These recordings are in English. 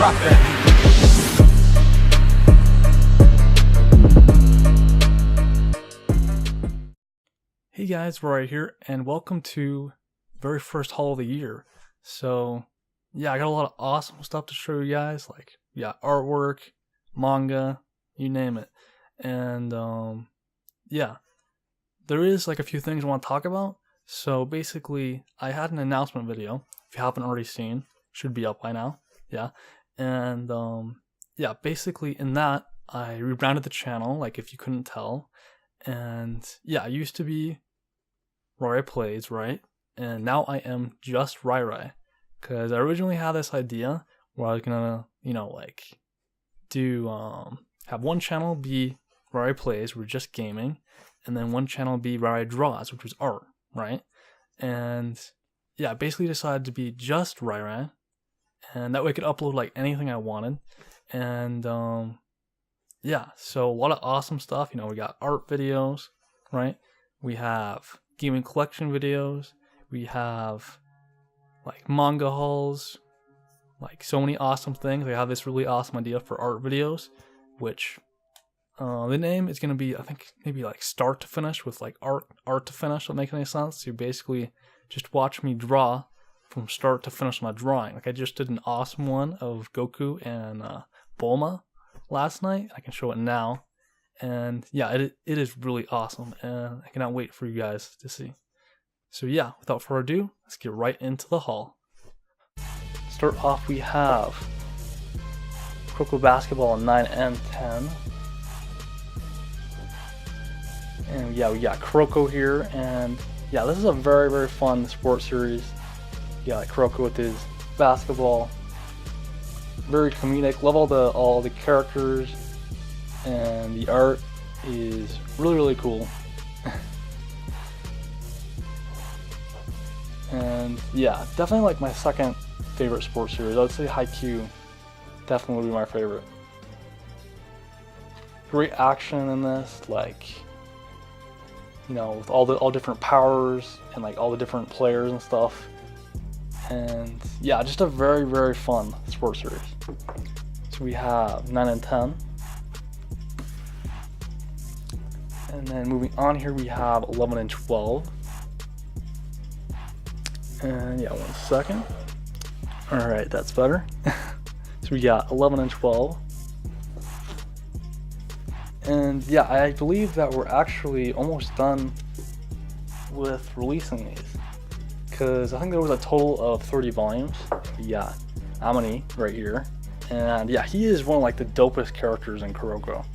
drop that. Hey guys, we're right here, and welcome to the very first haul of the year. So, yeah, I got a lot of awesome stuff to show you guys, like, yeah, artwork, manga, you name it. And, yeah, there is, like, a few things I want to talk about. So, basically, I had an announcement video, if you haven't already seen, should be up by now, yeah. And, yeah, basically, in that, I rebranded the channel, like, if you couldn't tell. And, yeah, I used to be Rai Plays, right? And now I am just Rai. Because I originally had this idea where I was gonna, you know, like, do, have one channel be Rai Plays, which was just gaming, and then one channel be Rai Draws, which was art, right? And, yeah, I basically decided to be just Rai, and that way I could upload, like, anything I wanted. And, yeah, so a lot of awesome stuff. You know, we got art videos, right? We have gaming collection videos. We have, like, manga hauls. Like, so many awesome things. I have this really awesome idea for art videos, which, the name is going to be, I think, maybe, like, start to finish with, like, art to finish. Doesn't make any sense. You basically just watch me draw from start to finish on a drawing. Like, I just did an awesome one of Goku and, Bulma last night. I can show it now, and yeah, it is really awesome, and I cannot wait for you guys to see. So yeah, without further ado, let's get right into the haul. Start off, we have Kuroko Basketball 9 and 10, and yeah, we got Kuroko here, and yeah, this is a very, very fun sports series. Yeah, like Kuroko with his basketball. Very comedic. Love all the characters, and the art is really, really cool. And yeah, definitely like my second favorite sports series. I would say Haikyuu definitely would be my favorite. Great action in this, like, you know, with all different powers and like all the different players and stuff. And yeah, just a very, very fun sports series. So we have 9 and 10. And then moving on here, we have 11 and 12. And yeah, 1 second. Alright, that's better. So we got 11 and 12. And yeah, I believe that we're actually almost done with releasing these. Because I think there was a total of 30 volumes. Yeah, Amani right here. And yeah, he is one of like the dopest characters in Kuroko.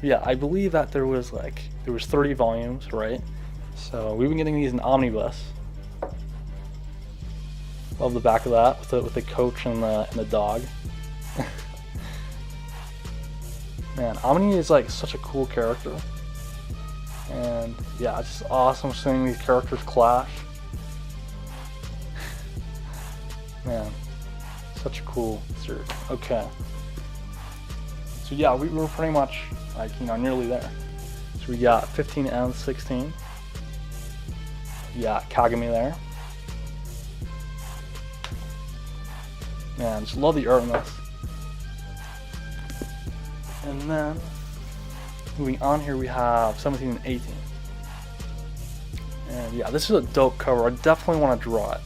Yeah, I believe that there was 30 volumes, right? So we've been getting these in omnibus. Love the back of that with the coach and the dog. Man, Amani is like such a cool character. And yeah, it's just awesome seeing these characters clash. Man, such a cool series. Okay. So yeah, we were pretty much like, you know, nearly there. So we got 15 and 16. We got Kagami there. Man, just love the art in this. And then moving on here, we have 17 and 18. And yeah, this is a dope cover. I definitely want to draw it.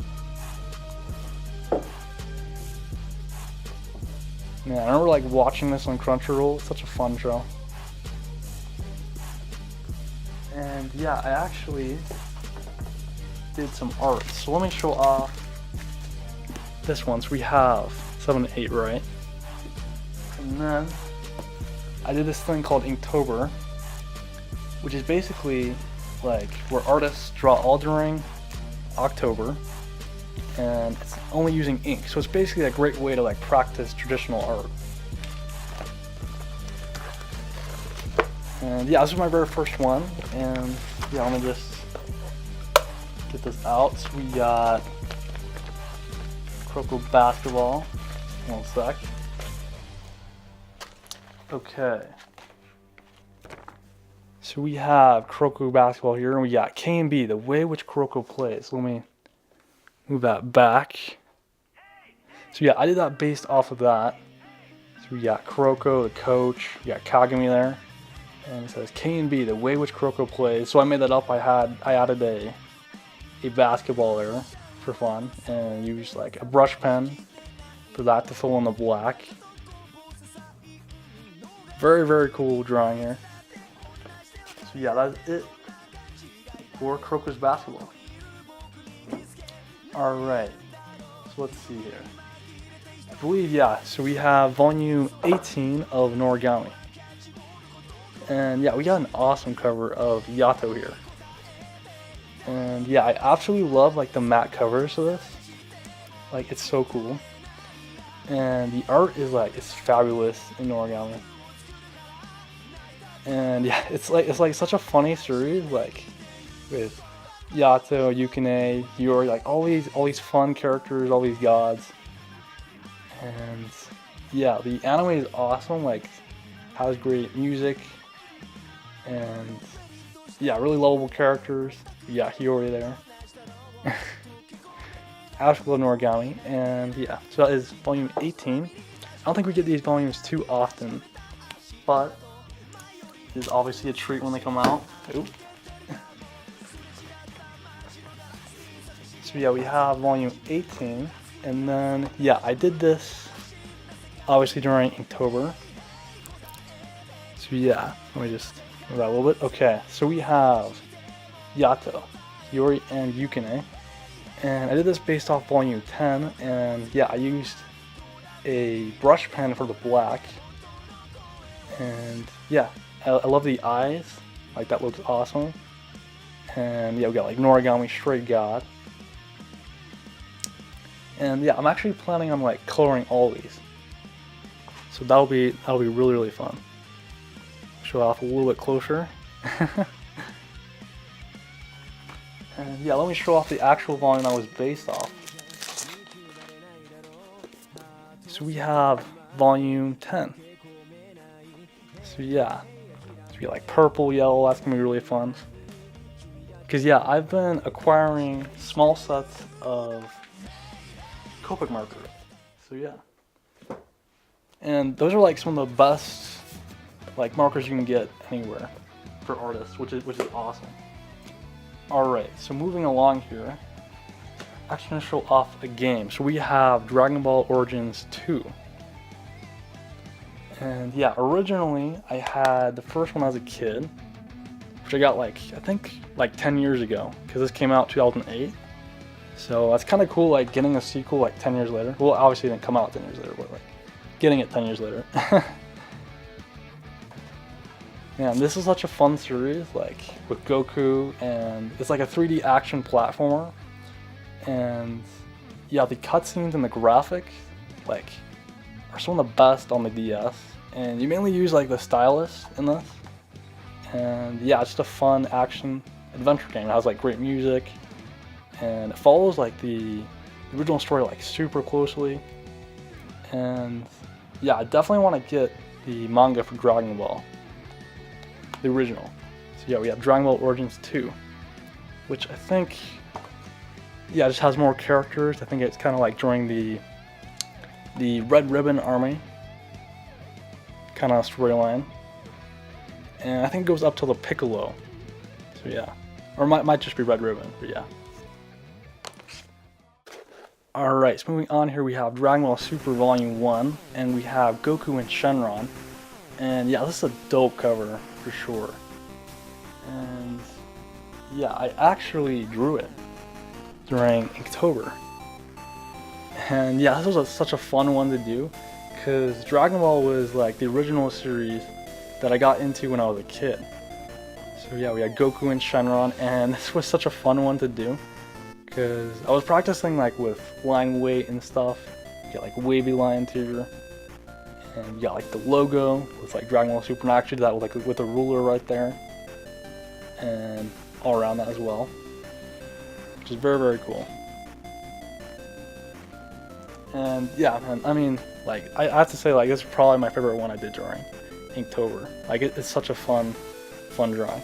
Man, I remember like watching this on Crunchyroll. It's such a fun show. And yeah, I actually did some art. So let me show off this one. So we have 7 and 8, right? And then I did this thing called Inktober, which is basically like where artists draw all during October, and it's only using ink. So it's basically a great way to like practice traditional art. And yeah, this was my very first one, and yeah, let me just get this out. So we got Kuroko Basketball. 1 sec. Okay. So we have Kuroko Basketball here, and we got K and B, the way which Kuroko plays. Let me move that back. So yeah, I did that based off of that. So we got Kuroko, the coach, we got Kagami there. And it says K and B, the way which Kuroko plays. So I made that up. I added a basketball there for fun, and used like a brush pen for that to fill in the black. Very, very cool drawing here. So yeah, that's it for Kuroko's basketball. Alright, so let's see here. I believe, yeah, so we have volume 18 of Noragami. And yeah, we got an awesome cover of Yato here. And yeah, I absolutely love like the matte covers of this. Like, it's so cool. And the art is like, it's fabulous in Noragami. And yeah, it's like such a funny series, like with Yato, Yukine, Yuri, like all these fun characters, all these gods. And yeah, the anime is awesome, like has great music, and yeah, really lovable characters. Yeah, Hiyori there. Absolutely love Noragami, and yeah, so that is volume 18. I don't think we get these volumes too often, but it is obviously a treat when they come out. Oop. So yeah, we have volume 18, and then yeah, I did this obviously during Inktober. So yeah, let me just move that a little bit. Okay, so we have Yato, Yuri, and Yukine, and I did this based off volume 10, and yeah, I used a brush pen for the black, and yeah, I love the eyes, like that looks awesome. And yeah, we got like Noragami, Stray God. And yeah, I'm actually planning on like coloring all these. So that'll be really, really fun. Show off a little bit closer. And yeah, let me show off the actual volume I was based off. So we have volume 10. So yeah, it's like purple, yellow, that's gonna be really fun. Cause yeah, I've been acquiring small sets of Copic markers. So yeah. And those are like some of the best like markers you can get anywhere for artists, which is awesome. Alright, so moving along here, I'm actually gonna show off a game. So we have Dragon Ball Origins 2. And yeah, originally I had the first one as a kid, which I got like, I think like 10 years ago, because this came out 2008. So that's kind of cool, like getting a sequel like 10 years later. Well, obviously it didn't come out 10 years later, but like getting it 10 years later. Man, this is such a fun series, like with Goku, and it's like a 3D action platformer. And yeah, the cutscenes and the graphic, like, are some of the best on the DS. And you mainly use like the stylus in this. And yeah, it's just a fun action adventure game. It has like great music, and it follows like the original story like super closely. And yeah, I definitely want to get the manga for Dragon Ball, the original. So yeah, we have Dragon Ball Origins 2, which I think, yeah, just has more characters. I think it's kind of like during the Red Ribbon Army kind of storyline. And I think it goes up till the Piccolo. So yeah. Or it might just be Red Ribbon, but yeah. Alright, so moving on here, we have Dragon Ball Super Volume 1, and we have Goku and Shenron. And yeah, this is a dope cover, for sure. And yeah, I actually drew it during Inktober. And yeah, this was such a fun one to do, because Dragon Ball was like the original series that I got into when I was a kid. So yeah, we had Goku and Shenron, and this was such a fun one to do, because I was practicing like with line weight and stuff. You get like wavy lines here, and you got like the logo with like Dragon Ball Super, and I actually did that with like with a ruler right there, and all around that as well, which is very, very cool. And yeah, man, I mean, like I have to say, like this is probably my favorite one I did during Inktober. Like it's such a fun drawing.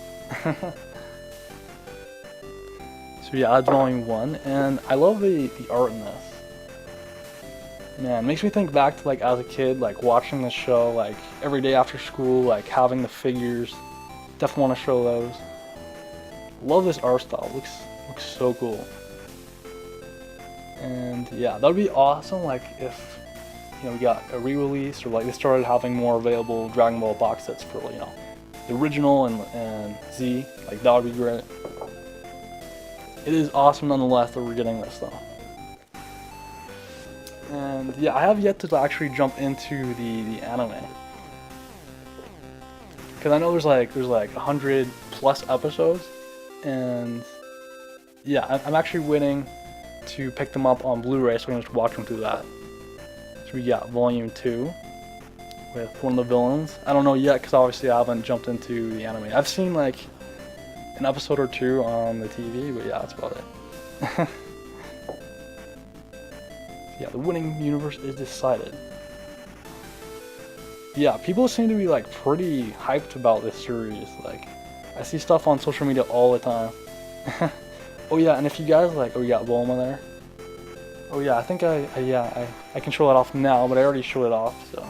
So yeah, that's volume 1, and I love the art in this. Man, it makes me think back to like as a kid, like watching this show like every day after school, like having the figures. Definitely want to show those. Love this art style. Looks so cool. And yeah, that would be awesome. Like if we got a re-release, or like they started having more available Dragon Ball box sets for the original and Z. Like that would be great. It is awesome nonetheless that we're getting this though. And yeah, I have yet to actually jump into the anime, because I know there's like 100 plus episodes, and yeah, I'm actually waiting to pick them up on Blu-ray so I can just watch them through that. So we got Volume 2 with one of the villains. I don't know yet because obviously I haven't jumped into the anime. I've seen like an episode or two on the TV, but yeah, that's about it. Yeah, the winning universe is decided. Yeah, people seem to be like pretty hyped about this series. Like, I see stuff on social media all the time. Oh yeah, and if you guys like, oh, you got Bulma there. Oh yeah, I think I can show that off now, but I already showed it off, so.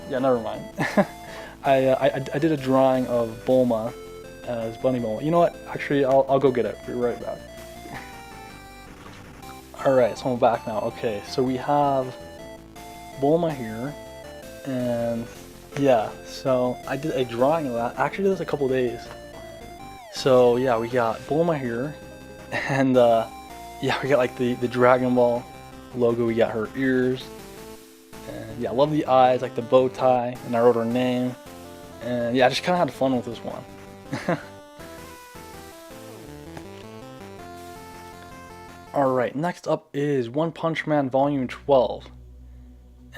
Yeah, never mind. I did a drawing of Bulma as Bunny Bulma. You know what? Actually, I'll go get it. Be right back. Alright, so I'm back now. Okay, so we have Bulma here, and yeah, so I did a drawing of that. I actually did this a couple days. So yeah, we got Bulma here, and yeah, we got like the Dragon Ball logo. We got her ears, and yeah, I love the eyes, like the bow tie, and I wrote her name, and yeah, I just kind of had fun with this one. Alright, next up is One Punch Man Volume 12.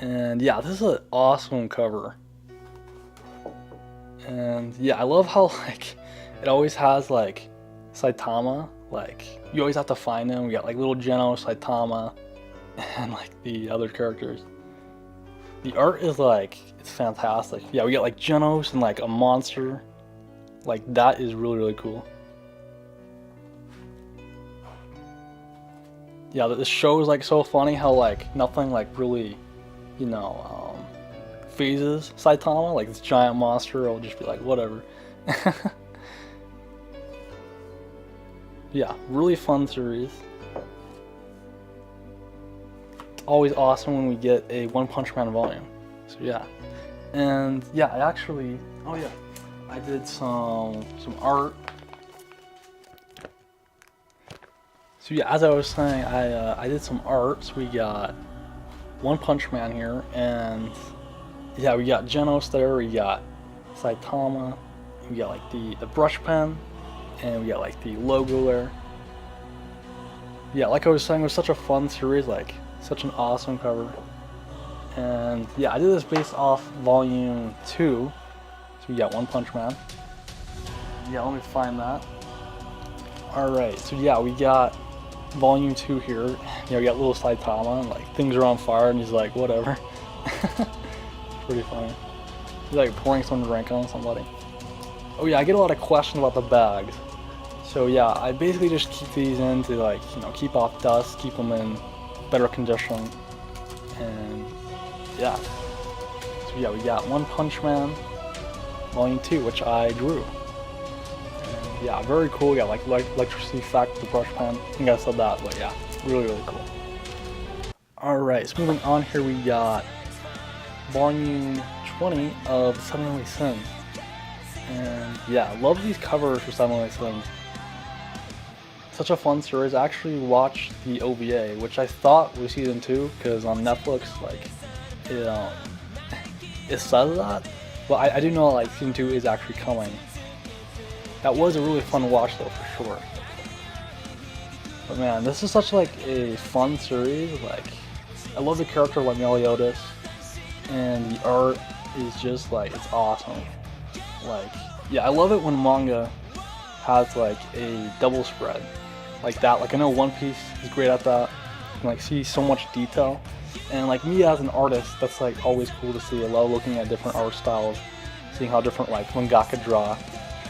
And yeah, this is an awesome cover. And yeah, I love how like it always has like Saitama, like you always have to find him. We got like little Geno, Saitama, and like the other characters. The art is like, it's fantastic. Yeah, we got like Genos and like a monster. Like that is really cool. Yeah, this show is like so funny how like nothing like really, phases Saitama. Like this giant monster will just be like whatever. Yeah, really fun series. Always awesome when we get a One Punch Man volume. So yeah, and yeah, I did some art. So yeah, as I was saying, I did some art. So we got One Punch Man here, and yeah, we got Genos there, we got Saitama, we got like the brush pen, and we got like the logo there. Yeah, like I was saying, it was such a fun series, like such an awesome cover. And yeah, I did this based off Volume 2. So we got One Punch Man. Yeah, let me find that. Alright, so yeah, we got Volume 2 here. We got little Saitama, and like things are on fire, and he's like, whatever. Pretty funny. He's like pouring some drink on somebody. Oh yeah, I get a lot of questions about the bags. So yeah, I basically just keep these in to like, keep off dust, keep them in better condition. And yeah. So yeah, we got One Punch Man Volume 2, which I drew. And yeah, very cool. We got like electricity effect with the brush pen. I think I said that, but yeah, really cool. Alright, so moving on here, we got Volume 20 of Seven Only Sins. And yeah, I love these covers for Seven Only Sins. Such a fun series. I actually watched the OVA, which I thought was season 2, because on Netflix, like, it says that, but I do know like season 2 is actually coming. That was a really fun watch though, for sure. But man, this is such like a fun series. Like, I love the character like Meliodas, and the art is just like, it's awesome. Like, yeah, I love it when manga has like a double spread like that. Like, I know One Piece is great at that. You can like see so much detail, and like me as an artist, that's like always cool to see. I love looking at different art styles, seeing how different like mangaka draw,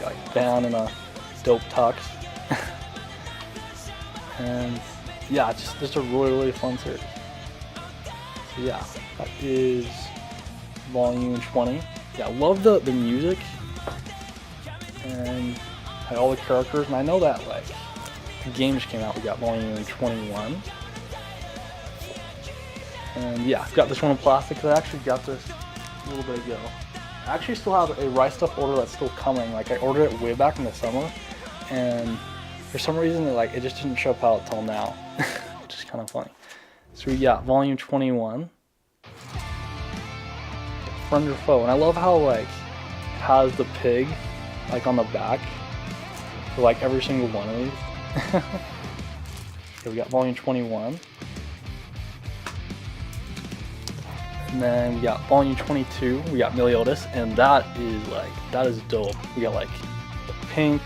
like down in a dope tux. And yeah, just a really fun series. So yeah, that is volume 20. Yeah, I love the music and all the characters, and I know that like the game just came out, we got volume 21. And yeah, I've got this one in plastic because I actually got this a little bit ago. I actually still have a Rice Stuff order that's still coming. Like I ordered it way back in the summer, and for some reason it just didn't ship out till now, which is kind of funny. So we got volume 21, Friend or Foe, and I love how like it has the pig like on the back for like every single one of these. So we got volume 21. And then we got volume 22, we got Meliodas, and that is dope. We got like the pink,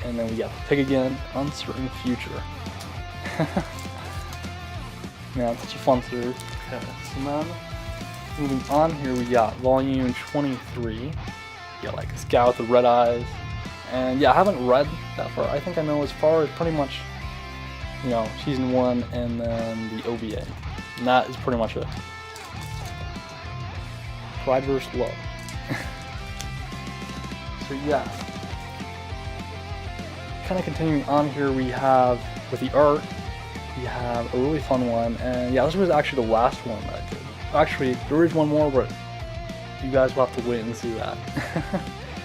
and then we got the pig again, Uncertain Future. Man, such a fun series. Okay, so then moving on here, we got volume 23. We got like this guy with the red eyes, and yeah, I haven't read that far. I think I know as far as pretty much, you know, season 1 and then the OVA. And that is pretty much it. Pride vs. Love. So yeah. Kind of continuing on here, we have, with the art, we have a really fun one. And yeah, this was actually the last one that I did. Actually, there is one more, but you guys will have to wait and see that.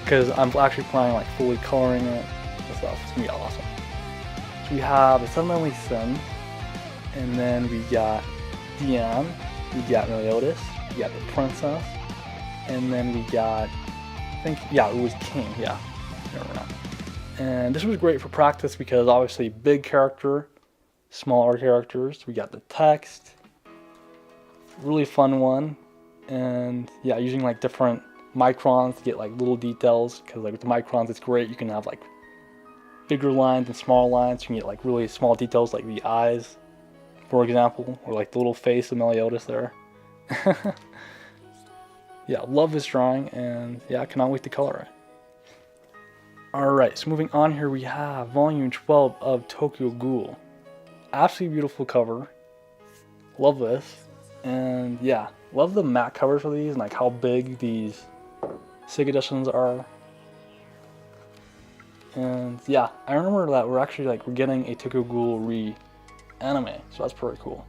Because I'm actually planning like fully coloring it and stuff. It's gonna be awesome. So we have a 7 Deadly Sins. And then we got Diane, we got Meliodas, we got the Princess, and then we got, I think, yeah, it was King, yeah, remember that. And this was great for practice because obviously big character, smaller characters, we got the text, really fun one, and yeah, using like different microns to get like little details, because like with the microns it's great, you can have like bigger lines and smaller lines, you can get like really small details like the eyes, for example, or like the little face of Meliodas there. Yeah, love this drawing, and yeah, I cannot wait to color it. Alright, so moving on here, we have volume 12 of Tokyo Ghoul. Absolutely beautiful cover. Love this. And yeah, love the matte covers for these and like how big these SIG editions are. And yeah, I remember that we're getting a Tokyo Ghoul anime, so that's pretty cool.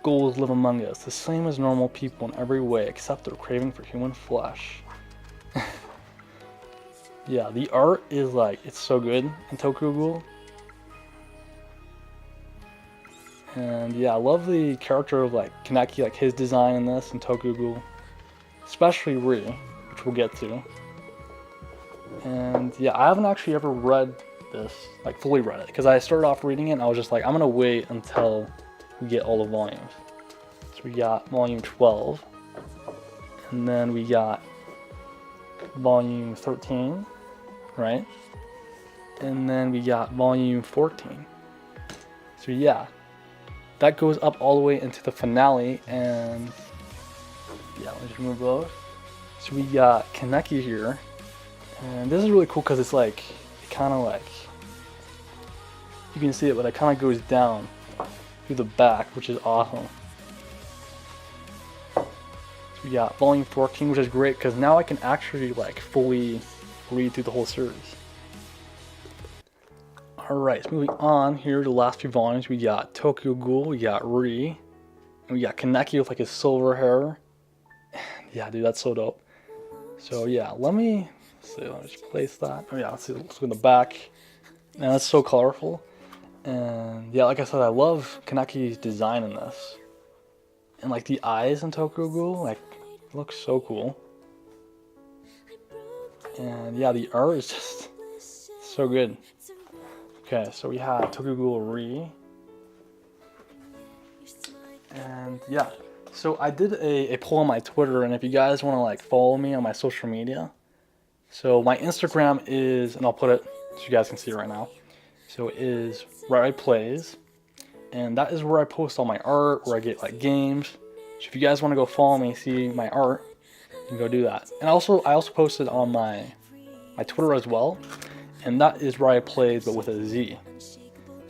Ghouls live among us, the same as normal people in every way except their craving for human flesh. Yeah, the art is like, it's so good in Tokyo Ghoul. And yeah, I love the character of like Kaneki, like his design in this in Tokyo Ghoul. Especially Ri, which we'll get to. And yeah, I haven't actually ever read this, like fully read it, because I started off reading it and I was just like, I'm gonna wait until we get all the volumes. So we got volume 12, and then we got volume 13, right? And then we got volume 14. So yeah, that goes up all the way into the finale, and yeah, let's remove those. So we got Kaneki here, and this is really cool because it's like, kind of like, you can see it, but it kind of goes down through the back, which is awesome. So we got volume 14, which is great because now I can actually like fully read through the whole series. Alright, so moving on here, the last few volumes, we got Tokyo Ghoul, we got Ri, and we got Kaneki with like his silver hair. Yeah, dude, that's so dope. So yeah, let me just place that. Oh yeah, let's see, let's look in the back. Man, that's so colorful. And yeah, like I said, I love Kaneki's design in this. And like the eyes in Tokyo Ghoul, like, looks so cool. And yeah, the art is just so good. Okay, so we have Tokyo Ghoul Ri. And yeah, so I did a poll on my Twitter, and if you guys want to like follow me on my social media, so my Instagram is, and I'll put it so you guys can see it right now. So it is RemixHip, and that is where I post all my art, where I get like games. So if you guys want to go follow me, see my art, you can go do that. And I also posted on my Twitter as well, and that is RemixHip, but with a Z.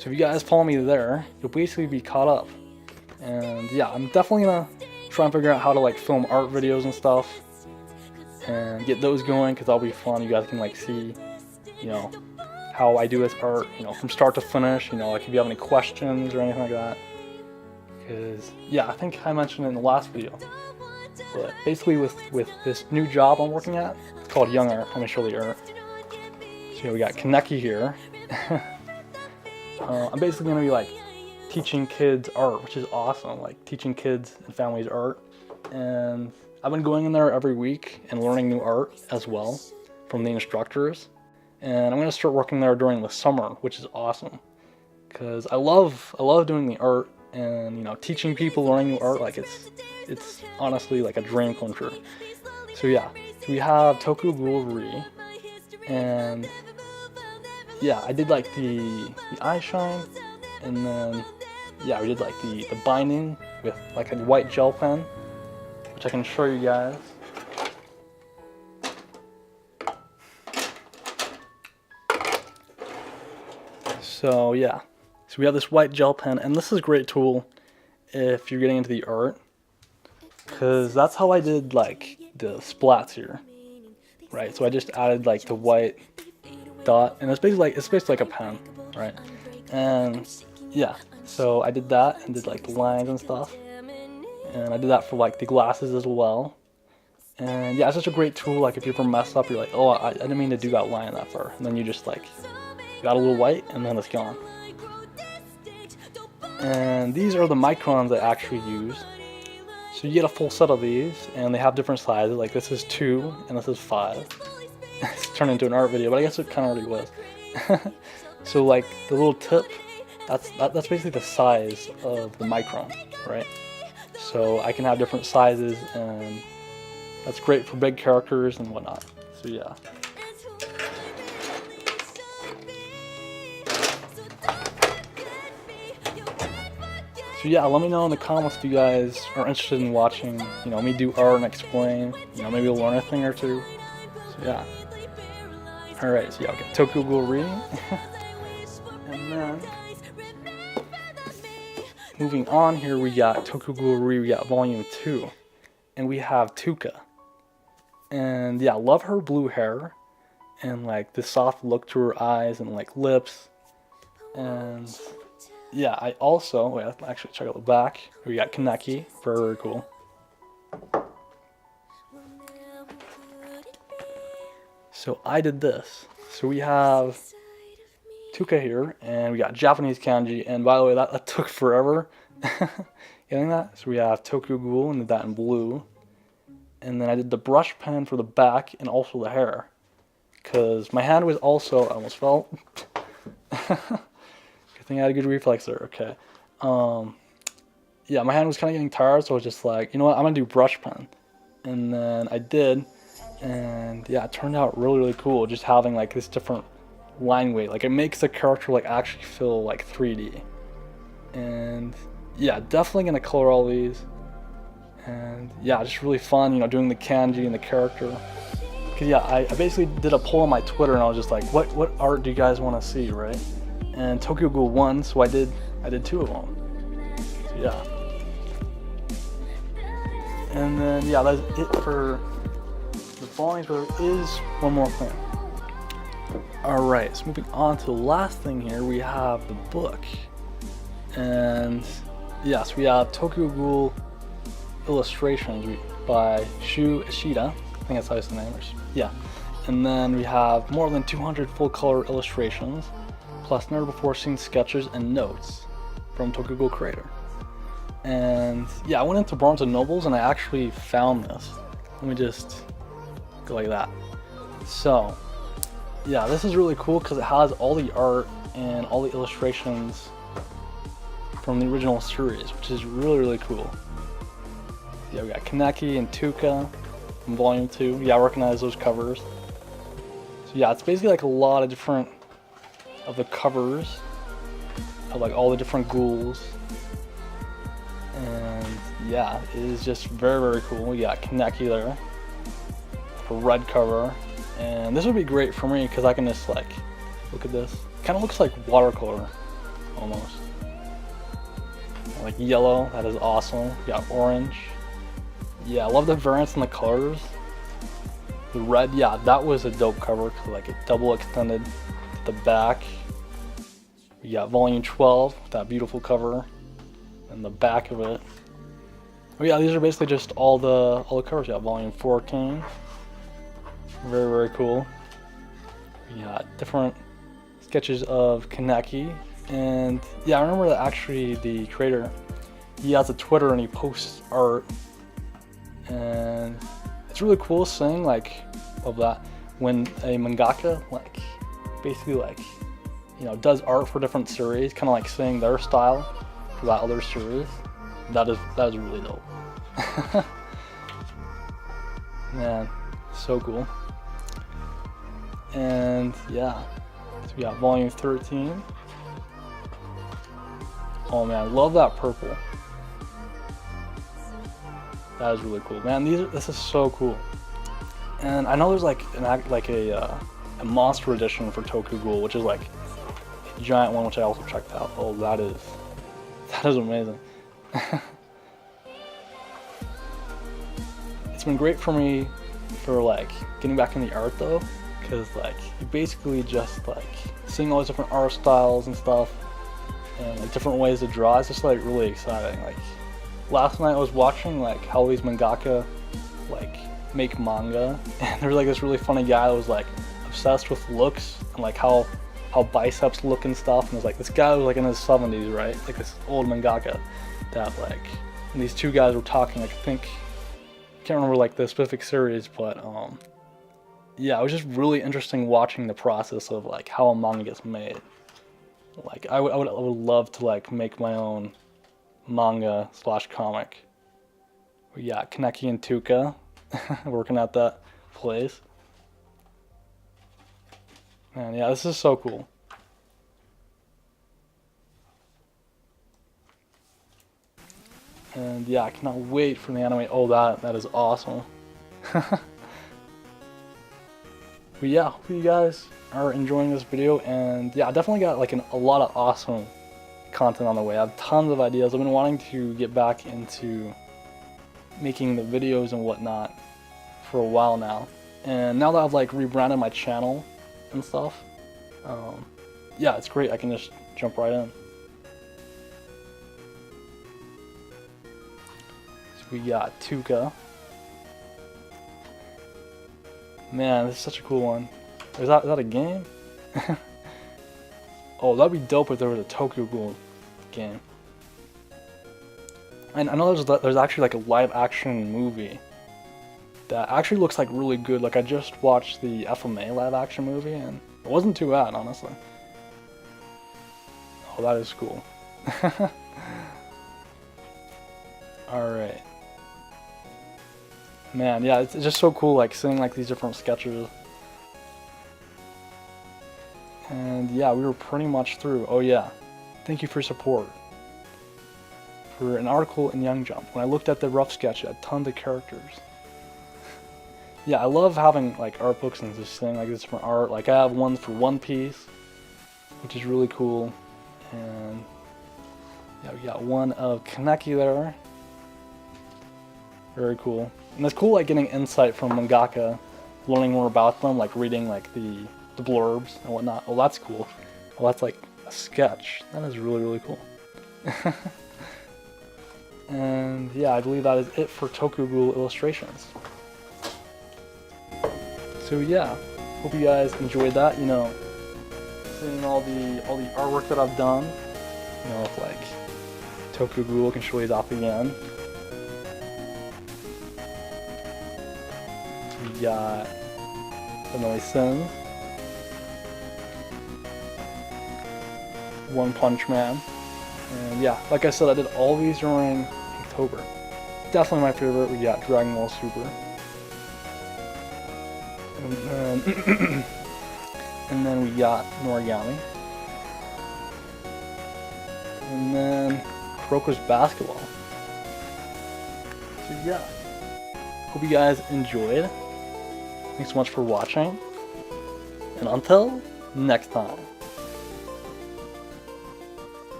So if you guys follow me there, you'll basically be caught up. And yeah, I'm definitely gonna try and figure out how to like film art videos and stuff and get those going, because that'll be fun. You guys can like see, you know, how I do this art, you know, from start to finish, you know, like if you have any questions or anything like that. Because yeah, I think I mentioned it in the last video, but basically with this new job I'm working at, it's called Young Art. Let me show the art. So yeah, we got Kaneki here. I'm basically gonna be like teaching kids art, which is awesome, like teaching kids and families art. And I've been going in there every week and learning new art as well from the instructors. And I'm gonna start working there during the summer, which is awesome, because I love doing the art and, you know, teaching people, learning new art. Like it's honestly like a dream come true. So yeah, so we have Ghoul, and yeah, I did like the eye shine, and then yeah, we did like the binding with like a white gel pen, which I can show you guys. So yeah, so we have this white gel pen, and this is a great tool if you're getting into the art, because that's how I did like the splats here, right? So I just added like the white dot, and it's basically like a pen, right? And yeah, so I did that and did like the lines and stuff, and I did that for like the glasses as well. And yeah, it's such a great tool. Like if you ever mess up, you're like, oh, I didn't mean to do that line that far, and then you just like got a little white, and then it's gone. And these are the microns I actually use. So you get a full set of these, and they have different sizes. Like this is 2, and this is 5. It's turned into an art video, but I guess it kind of already was. So like the little tip, that's basically the size of the micron, right? So I can have different sizes, and that's great for big characters and whatnot. So yeah. So yeah, let me know in the comments if you guys are interested in watching, you know, me do art and explain, you know, maybe you'll learn a thing or two. So yeah. Alright, so yeah, okay, Ghoul. And then, moving on here, we got Ghoul, we got volume 2. And we have Tuka. And yeah, I love her blue hair, and like the soft look to her eyes and like lips. And yeah, I also, wait, let's actually check out the back. We got Kaneki, very, very cool. So I did this. So we have Tuka here, and we got Japanese kanji, and by the way, that took forever getting that. So we have Ghoul, and did that in blue. And then I did the brush pen for the back and also the hair, because my hand was also, I almost fell. I think I had a good reflex there, okay. Yeah, my hand was kind of getting tired, so I was just like, you know what, I'm going to do brush pen. And then I did, and yeah, it turned out really, really cool, just having like this different line weight. Like it makes the character like actually feel like 3D. And yeah, definitely going to color all these. And yeah, just really fun, you know, doing the kanji and the character. Because yeah, I basically did a poll on my Twitter, and I was just like, what art do you guys want to see, right? And Ghoul won, so I did 2 of them. So yeah. And then yeah, that's it for the volumes, but there is one more thing. Alright, so moving on to the last thing here, we have the book. And yes, we have Ghoul illustrations by Ishida. I think that's how it's named. Yeah. And then we have more than 200 full color illustrations, plus never before seen sketches and notes from Ghoul creator. And yeah, I went into Barnes & Nobles and I actually found this. Let me just go like that. So yeah, this is really cool because it has all the art and all the illustrations from the original series, which is really, really cool. Yeah, we got Kaneki and Tuka from volume 2. Yeah, I recognize those covers. So yeah, it's basically like a lot of different of the covers of like all the different ghouls. And yeah, it is just very, very cool. We got Kaneki there, a red cover, and this would be great for me because I can just like look at this. Kind of looks like watercolor almost. Like yellow, that is awesome. We got orange. Yeah, I love the variants in the colors. The red, yeah, that was a dope cover because like it double extended at the back. We got volume 12, that beautiful cover, and the back of it. Oh yeah, these are basically just all the covers. We got volume 14. Very, very cool. We got different sketches of Kaneki. And yeah, I remember that actually the creator, he has a Twitter and he posts art. And it's really cool seeing like of that when a mangaka like basically like, you know, does art for different series, kind of like seeing their style for that other series. That is really dope. Man, so cool. And yeah, so we got volume 13. Oh man, I love that purple. That is really cool, man. This is so cool. And I know there's like a monster edition for Ghoul, which is like a giant one, which I also checked out. Oh, that is amazing. It's been great for me for like getting back in the art though, because like you basically just like seeing all these different art styles and stuff, and like different ways to draw. It's just like really exciting. Like last night I was watching like how these mangaka like make manga, and there was like this really funny guy that was like obsessed with looks and like how biceps look and stuff, and it was like this guy was like in his 70s, right? Like this old mangaka that like, and these two guys were talking, like I think, I can't remember like the specific series, but yeah, it was just really interesting watching the process of like how a manga gets made. Like I would love to like make my own manga / comic. Yeah, Kaneki and Tuka working at that place. Man, yeah, this is so cool. And yeah, I cannot wait for the anime. Oh, that is awesome. But yeah, hope you guys are enjoying this video, and yeah, I definitely got like a lot of awesome content on the way. I have tons of ideas. I've been wanting to get back into making the videos and whatnot for a while now, and now that I've like rebranded my channel and stuff, yeah, it's great. I can just jump right in. So we got Tuka. Man, this is such a cool one. Is that a game? Oh, that'd be dope if there was a Ghoul game. And I know there's actually like a live action movie that actually looks like really good. Like I just watched the FMA live action movie and it wasn't too bad, honestly. Oh, that is cool. Alright. Man, yeah, it's just so cool like seeing like these different sketches. And yeah, we were pretty much through. Oh yeah, thank you for support. For an article in Young Jump, when I looked at the rough sketch, it had tons of characters. Yeah, I love having like art books and just seeing like this different art. Like I have one for One Piece, which is really cool. And yeah, we got one of Kaneki there. Very cool. And it's cool like getting insight from mangaka, learning more about them, like reading like the blurbs and whatnot. Oh, that's cool. Well, that's like a sketch. That is really, really cool. And yeah, I believe that is it for Ghoul illustrations. So yeah, hope you guys enjoyed that. You know, seeing all the artwork that I've done. You know, if like Ghoul, can show you that again. We got Emily Sins, One Punch Man, and yeah, like I said, I did all these during Inktober. Definitely my favorite. We got Dragon Ball Super, and then we got Noragami, and then Kuroko's Basketball. So yeah, hope you guys enjoyed. Thanks so much for watching, and until next time.